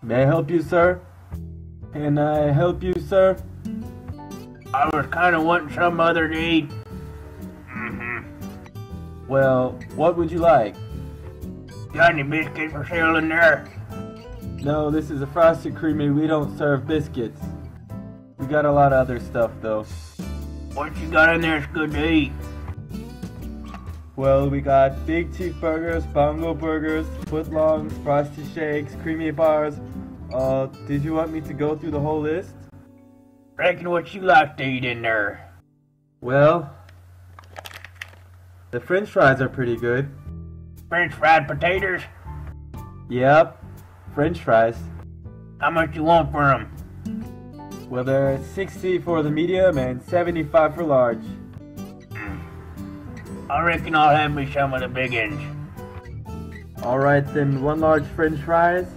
May I help you, sir? Can I help you, sir? I was kind of wanting some other to eat. Well, what would you like? Got any biscuits for sale in there? No, this is a Frosted Creamery. We don't serve biscuits. We got a lot of other stuff, though. What you got in there is good to eat? Well, we got Big Cheeseburgers, Bongo Burgers, Footlongs, Frosted Shakes, Creamy Bars. Did you want me to go through the whole list? Reckon what you like to eat in there? Well, the French fries are pretty good. French fried potatoes? Yep, French fries. How much you want for them? Well, they're 60 for the medium and 75 for large. I reckon I'll have me some of the big ones. Alright then, one large French fries.